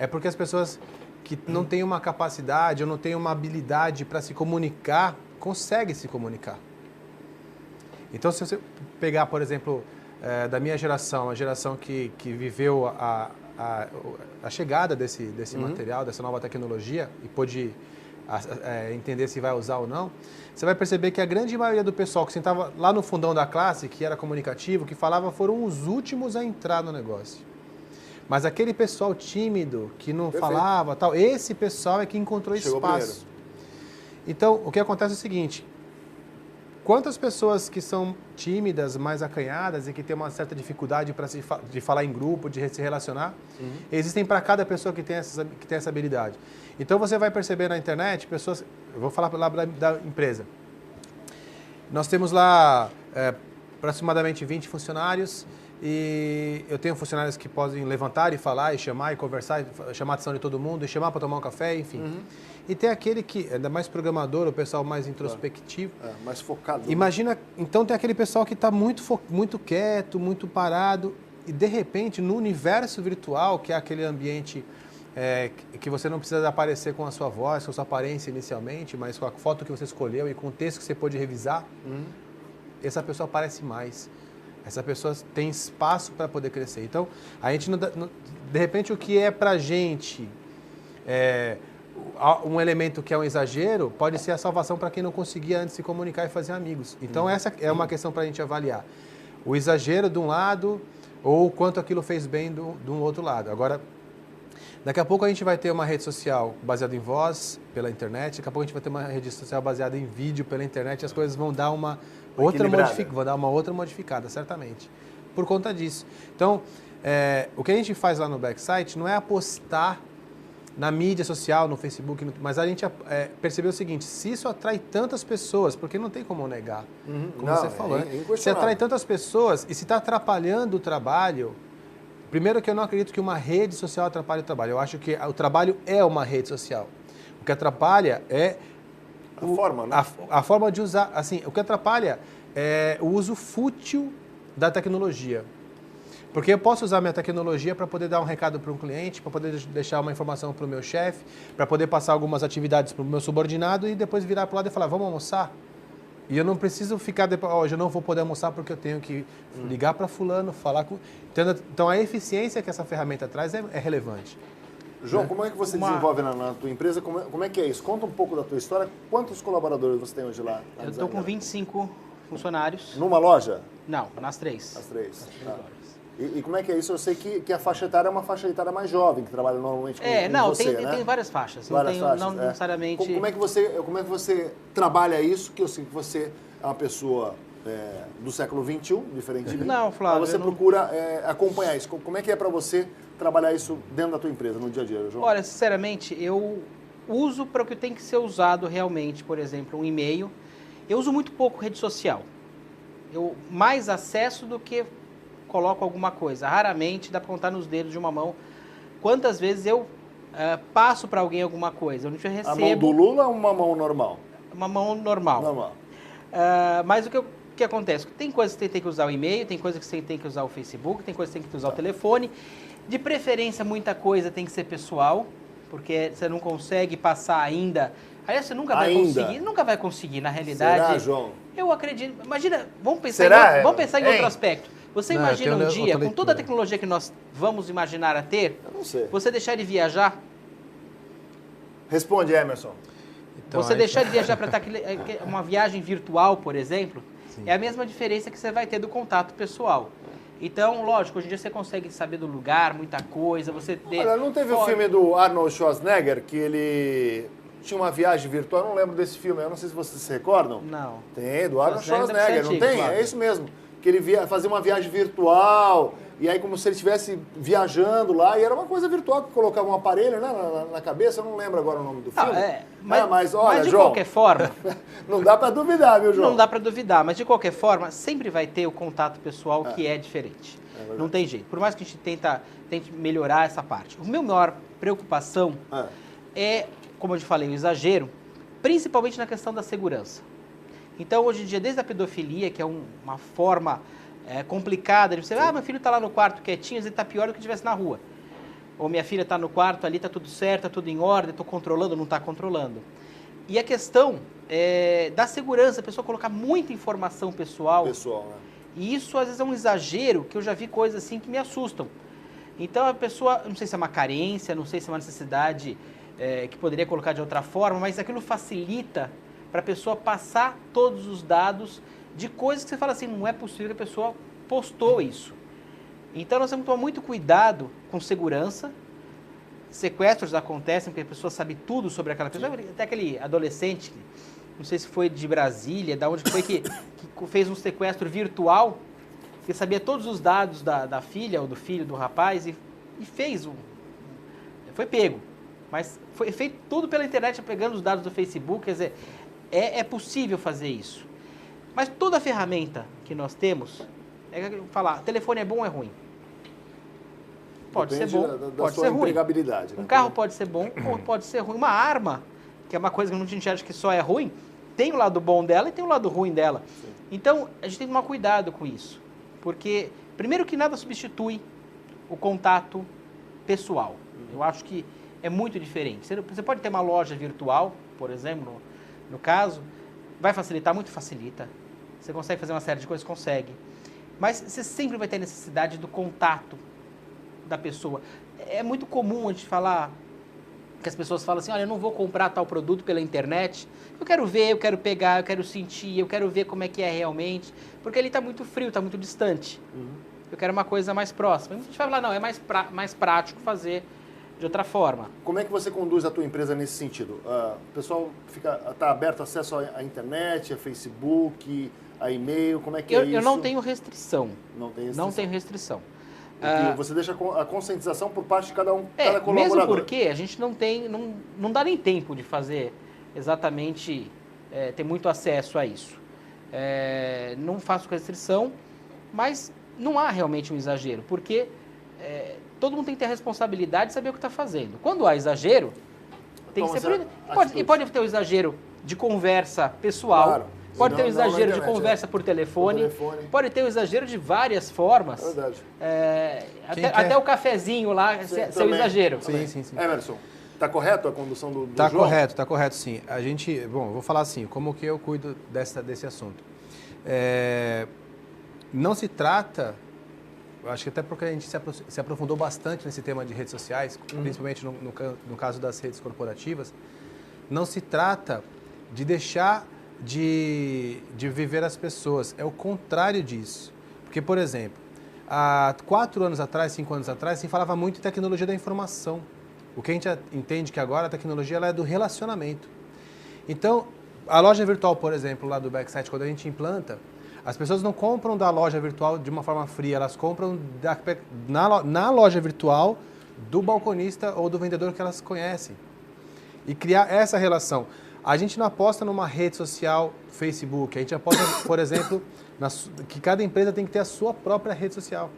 é porque as pessoas que não têm uma capacidade ou não têm uma habilidade para se comunicar, conseguem se comunicar. Então, se você pegar, por exemplo, da minha geração, a geração que viveu a chegada desse material, dessa nova tecnologia e pôde entender se vai usar ou não, você vai perceber que a grande maioria do pessoal que sentava lá no fundão da classe, que era comunicativo, que falava, foram os últimos a entrar no negócio. Mas aquele pessoal tímido, que não falava, tal, esse pessoal é que encontrou espaço. Então, o que acontece é o seguinte, quantas pessoas que são tímidas, mais acanhadas e que têm uma certa dificuldade de falar em grupo, de se relacionar, existem para cada pessoa que tem essa habilidade. Então você vai perceber na internet, pessoas, eu vou falar lá da empresa, nós temos lá aproximadamente 20 funcionários e eu tenho funcionários que podem levantar e falar e chamar e conversar, chamar a atenção de todo mundo e chamar para tomar um café, enfim. E tem aquele que, ainda mais programador, o pessoal mais introspectivo. Mais focado. Imagina, então tem aquele pessoal que está muito quieto, muito parado, e de repente no universo virtual, que é aquele ambiente que você não precisa aparecer com a sua voz, com a sua aparência inicialmente, mas com a foto que você escolheu e com o texto que você pôde revisar, essa pessoa aparece mais. Essa pessoa tem espaço para poder crescer. Então, a gente, de repente, o que é para a gente um elemento que é um exagero, pode ser a salvação para quem não conseguia antes se comunicar e fazer amigos. Então, essa é uma questão para a gente avaliar. O exagero de um lado ou o quanto aquilo fez bem de um outro lado. Agora, daqui a pouco a gente vai ter uma rede social baseada em voz pela internet, daqui a pouco a gente vai ter uma rede social baseada em vídeo pela internet, e as coisas vão dar uma outra modificada, certamente, por conta disso. Então, o que a gente faz lá no Backsite não é apostar na mídia social, no Facebook, mas a gente percebeu o seguinte, se isso atrai tantas pessoas, porque não tem como negar, como você falou, se atrai tantas pessoas e se está atrapalhando o trabalho, primeiro que eu não acredito que uma rede social atrapalhe o trabalho, eu acho que o trabalho é uma rede social. O que atrapalha é a forma de usar, assim, o que atrapalha é o uso fútil da tecnologia. Porque eu posso usar minha tecnologia para poder dar um recado para um cliente, para poder deixar uma informação para o meu chefe, para poder passar algumas atividades para o meu subordinado e depois virar para o lado e falar, vamos almoçar? E eu não preciso ficar depois, hoje eu não vou poder almoçar porque eu tenho que ligar para fulano, falar com... Então a eficiência que essa ferramenta traz é relevante. João, como é que você desenvolve na tua empresa? Como é que é isso? Conta um pouco da tua história. Quantos colaboradores você tem hoje lá? Eu estou com 25 funcionários. Numa loja? Não, nas três. Nas três. E como é que é isso? Eu sei que a faixa etária é uma faixa etária mais jovem, que trabalha normalmente com você, né? Tem várias faixas. Não necessariamente... Como é que você trabalha isso? Que eu sei que você é uma pessoa do século XXI, diferente de mim. Não, Flávio... Mas você procura acompanhar isso. Como é que é para você trabalhar isso dentro da tua empresa, no dia a dia, João? Olha, sinceramente, eu uso para o que tem que ser usado realmente. Por exemplo, um e-mail. Eu uso muito pouco rede social. Eu mais acesso do que coloco alguma coisa. Raramente dá para contar nos dedos de uma mão quantas vezes eu passo para alguém alguma coisa. Eu recebo... A mão do Lula ou uma mão normal? Uma mão normal. Normal. Mas o que acontece? Tem coisas que você tem que usar o e-mail, tem coisas que você tem que usar o Facebook, tem coisas que você tem que usar o telefone. De preferência, muita coisa tem que ser pessoal, porque você não consegue passar ainda... Aliás, você nunca vai conseguir, na realidade. Será, João? Eu acredito. Imagina, vamos pensar em outro aspecto. Você imagina um dia, com toda a tecnologia que nós vamos imaginar a ter, eu não sei. você deixar de viajar? Responde, Emerson. Então, você deixar de viajar para uma viagem virtual, por exemplo, é a mesma diferença que você vai ter do contato pessoal. Então, lógico, hoje em dia você consegue saber do lugar, muita coisa, você... Olha, não teve o filme do Arnold Schwarzenegger, que ele... tinha uma viagem virtual, eu não lembro desse filme, eu não sei se vocês se recordam. Não. Tem, do Arnold Schwarzenegger, não tem? Claro. É isso mesmo. Que ele fazia uma viagem virtual, e aí como se ele estivesse viajando lá, e era uma coisa virtual, que colocava um aparelho, né, na cabeça, eu não lembro agora o nome do filme. Mas olha, de João, qualquer forma... não dá para duvidar, viu, João? Não dá para duvidar, mas de qualquer forma, sempre vai ter o contato pessoal que é diferente. Não tem jeito. Por mais que a gente tente melhorar essa parte. A minha maior preocupação é, como eu te falei, o exagero, principalmente na questão da segurança. Então, hoje em dia, desde a pedofilia, que é uma forma complicada de você... meu filho está lá no quarto quietinho, ele está pior do que estivesse na rua. Ou minha filha está no quarto ali, está tudo certo, está tudo em ordem, estou controlando ou não está controlando. E a questão da segurança, a pessoa colocar muita informação pessoal. Pessoal, né? E isso às vezes é um exagero, que eu já vi coisas assim que me assustam. Então a pessoa, não sei se é uma carência, não sei se é uma necessidade que poderia colocar de outra forma, mas aquilo facilita para a pessoa passar todos os dados de coisas que você fala assim, não é possível que a pessoa postou isso. Então nós temos que tomar muito cuidado com segurança. Sequestros acontecem porque a pessoa sabe tudo sobre aquela pessoa. Até aquele adolescente, não sei se foi de Brasília, da onde foi que fez um sequestro virtual, que sabia todos os dados da filha ou do filho do rapaz e fez foi pego. Mas foi feito tudo pela internet, pegando os dados do Facebook, quer dizer, é possível fazer isso. Mas toda ferramenta que nós temos, falar, telefone é bom ou é ruim? Pode ser bom, pode ser ruim. Empregabilidade, né? Um carro pode ser bom ou pode ser ruim. Uma arma, que é uma coisa que muita gente acha que só é ruim, tem o lado bom dela e tem o lado ruim dela. Sim. Então, a gente tem que tomar cuidado com isso. Porque, primeiro que nada substitui o contato pessoal. Eu acho que é muito diferente. Você pode ter uma loja virtual, por exemplo, no caso, vai facilitar? Muito facilita. Você consegue fazer uma série de coisas? Consegue. Mas você sempre vai ter necessidade do contato da pessoa. É muito comum a gente falar, que as pessoas falam assim, olha, eu não vou comprar tal produto pela internet, eu quero ver, eu quero pegar, eu quero sentir, eu quero ver como é que é realmente, porque ele está muito frio, está muito distante. Eu quero uma coisa mais próxima. A gente vai falar, não, é mais prático fazer de outra forma. Como é que você conduz a tua empresa nesse sentido? O pessoal está aberto acesso à internet, a Facebook, a e-mail, como é que é isso? Eu não tenho restrição. Não tem restrição. Não tenho restrição. Você deixa a conscientização por parte de cada colaborador. Mesmo porque a gente não dá nem tempo de fazer exatamente, ter muito acesso a isso. Não faço restrição, mas não há realmente um exagero, porque todo mundo tem que ter a responsabilidade de saber o que está fazendo. Quando há exagero, tem que ser... Pode ter o exagero de conversa pessoal, claro. Pode ter o exagero de conversa por telefone, pode ter o exagero de várias formas. É verdade. Até o cafezinho lá, seu exagero. Sim. Emerson, está correto a condução do Tá João? Tá correto sim. A gente, bom, vou falar assim, como que eu cuido desse assunto. Não se trata, acho que até porque a gente se aprofundou bastante nesse tema de redes sociais, principalmente no caso das redes corporativas, não se trata de deixar de viver as pessoas, é o contrário disso. Porque, por exemplo, há 4 anos atrás, 5 anos atrás, se falava muito em tecnologia da informação. O que a gente entende que agora a tecnologia ela é do relacionamento. Então, a loja virtual, por exemplo, lá do Backsite, quando a gente implanta, as pessoas não compram da loja virtual de uma forma fria, elas compram na loja virtual do balconista ou do vendedor que elas conhecem. E criar essa relação. A gente não aposta numa rede social, Facebook, a gente aposta, por exemplo, que cada empresa tem que ter a sua própria rede social,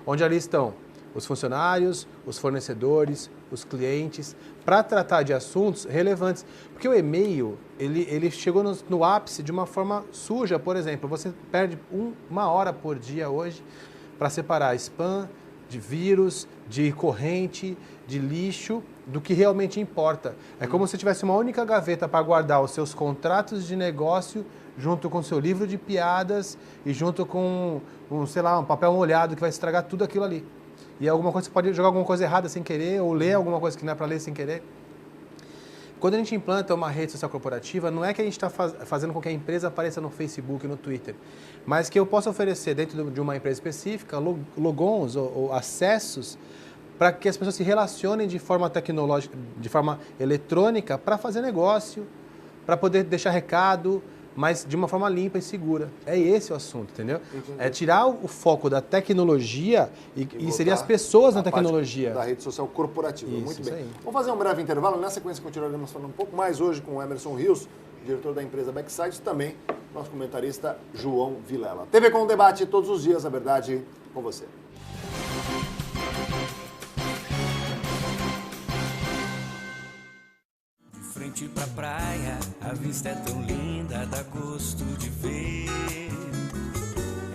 onde ali estão os funcionários, os fornecedores, os clientes, para tratar de assuntos relevantes. Porque o e-mail, ele chegou no ápice de uma forma suja, por exemplo. Você perde 1 hora por dia hoje para separar spam, de vírus, de corrente, de lixo, do que realmente importa. É como se tivesse uma única gaveta para guardar os seus contratos de negócio junto com o seu livro de piadas e junto com, um papel molhado que vai estragar tudo aquilo ali. E alguma coisa, você pode jogar alguma coisa errada sem querer ou ler alguma coisa que não é para ler sem querer. Quando a gente implanta uma rede social corporativa, não é que a gente está fazendo com que a empresa apareça no Facebook e no Twitter, mas que eu possa oferecer dentro de uma empresa específica logons ou acessos para que as pessoas se relacionem de forma tecnológica, de forma eletrônica, para fazer negócio, para poder deixar recado, mas de uma forma limpa e segura. É esse o assunto, entendeu? Entendi. É tirar o foco da tecnologia e inserir as pessoas na tecnologia. Da rede social corporativa. Isso, muito bem. Aí. Vamos fazer um breve intervalo. Na sequência, continuaremos falando um pouco mais hoje com o Emerson Rios, diretor da empresa Backsite, também nosso comentarista João Vilela. TV com debate todos os dias, a verdade com você. Frente pra praia, a vista é tão linda, dá gosto de ver.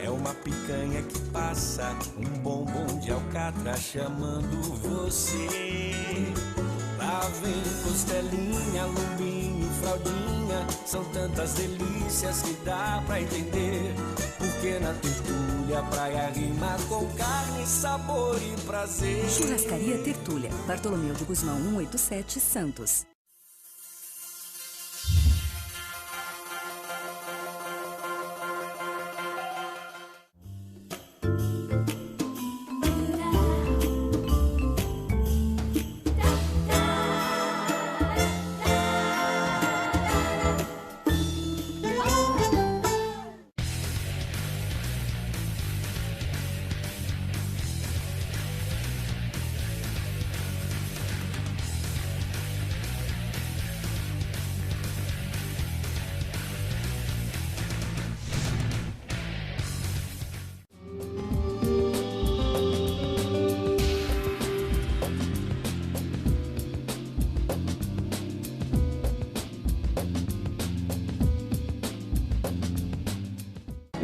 É o uma picanha que passa, um bombom de alcatra chamando você. Lá vem costelinha, lombinho, fraldinha, são tantas delícias que dá pra entender. Porque na Tertúlia a praia rima com carne, sabor e prazer. Churrascaria Tertúlia, Bartolomeu de Guzmão 187, Santos.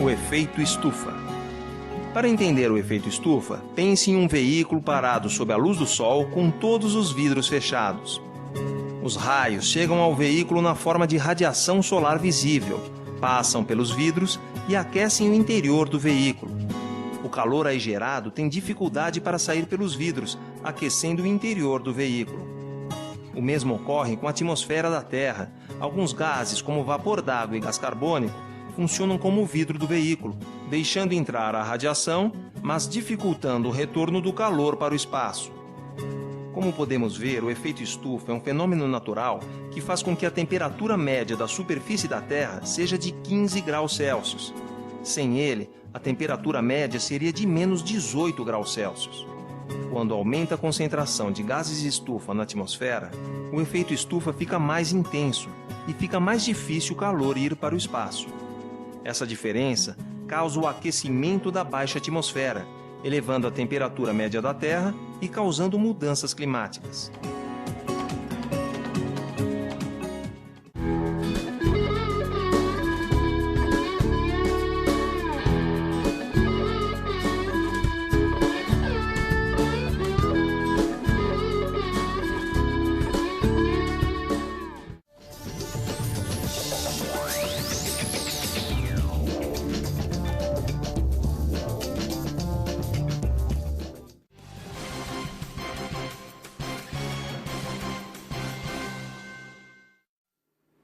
O efeito estufa. Para entender o efeito estufa, pense em um veículo parado sob a luz do sol com todos os vidros fechados. Os raios chegam ao veículo na forma de radiação solar visível, passam pelos vidros e aquecem o interior do veículo. O calor aí gerado tem dificuldade para sair pelos vidros, aquecendo o interior do veículo. O mesmo ocorre com a atmosfera da Terra. Alguns gases, como vapor d'água e gás carbônico, funcionam como o vidro do veículo, deixando entrar a radiação, mas dificultando o retorno do calor para o espaço. Como podemos ver, o efeito estufa é um fenômeno natural que faz com que a temperatura média da superfície da Terra seja de 15 graus Celsius. Sem ele, a temperatura média seria de menos 18 graus Celsius. Quando aumenta a concentração de gases estufa na atmosfera, o efeito estufa fica mais intenso e fica mais difícil o calor ir para o espaço. Essa diferença causa o aquecimento da baixa atmosfera, elevando a temperatura média da Terra e causando mudanças climáticas.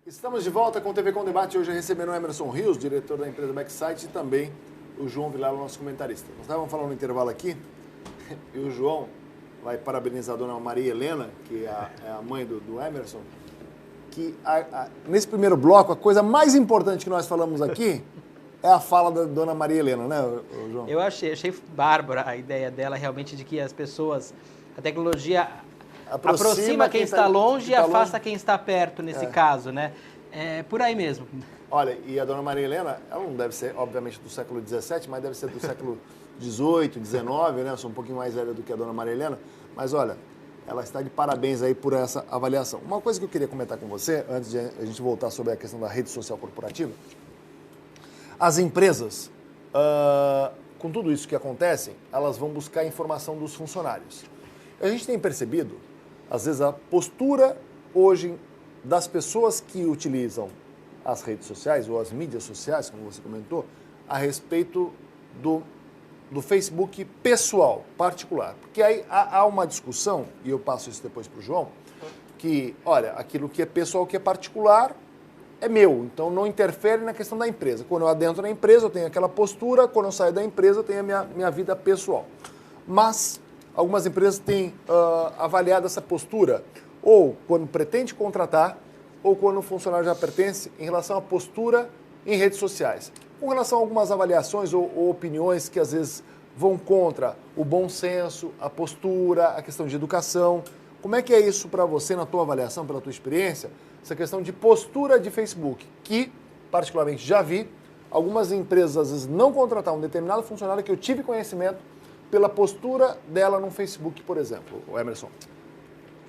Estamos de volta com o TV Com Debate, hoje recebendo o Emerson Rios, diretor da empresa Backsite, e também o João Vilela, nosso comentarista. Nós estávamos falando no intervalo aqui, e o João vai parabenizar a dona Maria Helena, que é a mãe do Emerson, que nesse primeiro bloco, a coisa mais importante que nós falamos aqui é a fala da dona Maria Helena, né, João? Eu achei bárbara a ideia dela, realmente, de que as pessoas, a tecnologia aproxima quem está longe e afasta quem está perto, nesse caso, né? É por aí mesmo. Olha, e a dona Maria Helena, ela não deve ser, obviamente, do século XVII, mas deve ser do século XVIII, XIX, né? Eu sou um pouquinho mais velha do que a dona Maria Helena. Mas, olha, ela está de parabéns aí por essa avaliação. Uma coisa que eu queria comentar com você, antes de a gente voltar sobre a questão da rede social corporativa, as empresas, com tudo isso que acontece, elas vão buscar a informação dos funcionários. A gente tem percebido, às vezes, a postura hoje das pessoas que utilizam as redes sociais ou as mídias sociais, como você comentou, a respeito do Facebook pessoal, particular. Porque aí há uma discussão, e eu passo isso depois para o João, que, olha, aquilo que é pessoal, o que é particular, é meu, então não interfere na questão da empresa. Quando eu adentro na empresa, eu tenho aquela postura, quando eu saio da empresa, eu tenho a minha vida pessoal. Mas algumas empresas têm avaliado essa postura, ou quando pretende contratar, ou quando o funcionário já pertence, em relação à postura em redes sociais. Com relação a algumas avaliações ou opiniões que às vezes vão contra o bom senso, a postura, a questão de educação. Como é que é isso para você, na tua avaliação, pela tua experiência, essa questão de postura de Facebook, que, particularmente, já vi algumas empresas, às vezes, não contratar um determinado funcionário que eu tive conhecimento pela postura dela no Facebook, por exemplo, o Emerson.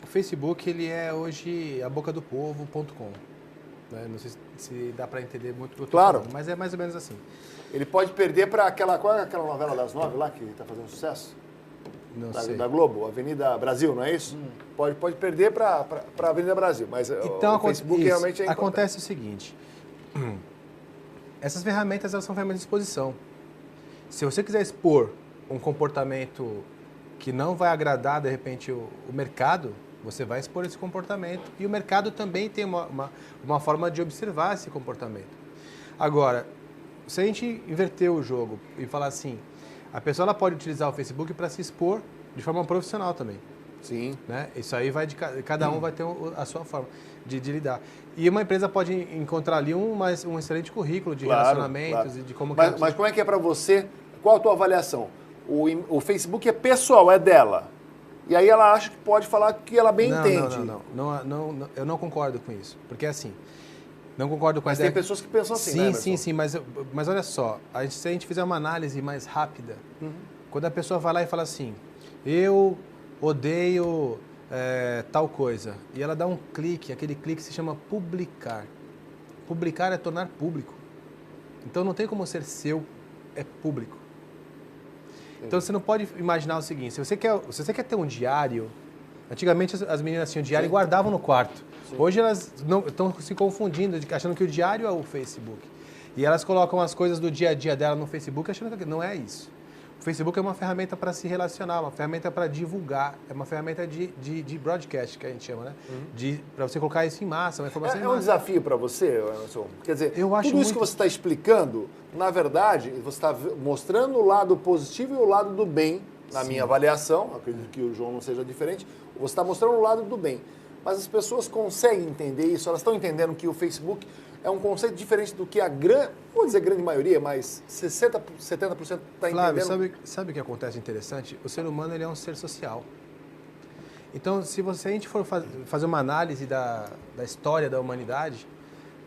O Facebook, ele é hoje a boca do povo.com. Né? Não sei se dá para entender muito o que eu tô Claro. falando, mas é mais ou menos assim. Ele pode perder para aquela... Qual é aquela novela das 9 lá que está fazendo sucesso? Não Da, sei. da Globo, Avenida Brasil, não é isso? Pode perder para a Avenida Brasil, mas Então, o Facebook isso, realmente é importante. acontece o seguinte. Essas ferramentas, elas são ferramentas de exposição. Se você quiser expor um comportamento que não vai agradar, de repente, o mercado, você vai expor esse comportamento. E o mercado também tem uma forma de observar esse comportamento. Agora, se a gente inverter o jogo e falar assim, a pessoa ela pode utilizar o Facebook para se expor de forma profissional também. Sim. Né? Isso aí vai de cada um vai ter a sua forma de lidar. E uma empresa pode encontrar ali um excelente currículo de relacionamentos e de como... Mas como é que é para você? Qual a tua avaliação? O Facebook é pessoal, é dela. E aí ela acha que pode falar que ela bem entende. Não, eu não concordo com isso. Porque assim, não concordo com Mas a tem ideia... pessoas que pensam assim, sim, né, Sim, mas olha só, se a gente fizer uma análise mais rápida, quando a pessoa vai lá e fala assim, eu odeio tal coisa, e ela dá um clique, aquele clique se chama publicar. Publicar é tornar público. Então não tem como ser seu, é público. Então você não pode imaginar o seguinte, se você quer ter um diário, antigamente as meninas tinham diário e guardavam no quarto. Sim. Hoje elas estão se confundindo, achando que o diário é o Facebook. E elas colocam as coisas do dia a dia dela no Facebook achando que não é isso. O Facebook é uma ferramenta para se relacionar, uma ferramenta para divulgar, é uma ferramenta de broadcast, que a gente chama, né? Para você colocar isso em massa, uma informação em massa. É um desafio para você, Emerson? Quer dizer, tudo isso muito... que você está explicando, na verdade, você está mostrando o lado positivo e o lado do bem, na minha avaliação, acredito que o João não seja diferente, você está mostrando o lado do bem. Mas as pessoas conseguem entender isso, elas estão entendendo que o Facebook é um conceito diferente do que a grande, não vou dizer grande maioria, mas 60%, 70% está entendendo. Sabe o que acontece interessante? O ser humano ele é um ser social. Então, se a gente for fazer uma análise da história da humanidade,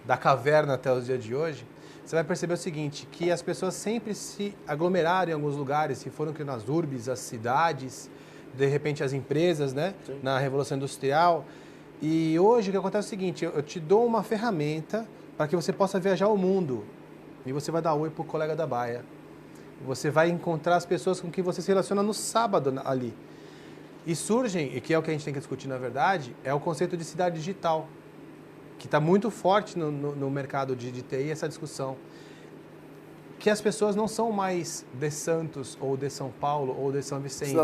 da caverna até os dias de hoje, você vai perceber o seguinte, que as pessoas sempre se aglomeraram em alguns lugares, se foram nas urbes, as cidades, de repente as empresas, né? Sim. Na Revolução Industrial. E hoje o que acontece é o seguinte, eu te dou uma ferramenta para que você possa viajar ao mundo. E você vai dar oi para o colega da baia. Você vai encontrar as pessoas com quem você se relaciona no sábado ali. E surgem, e que é o que a gente tem que discutir na verdade, é o conceito de cidade digital, que está muito forte no mercado de TI, essa discussão. Que as pessoas não são mais de Santos, ou de São Paulo, ou de São Vicente.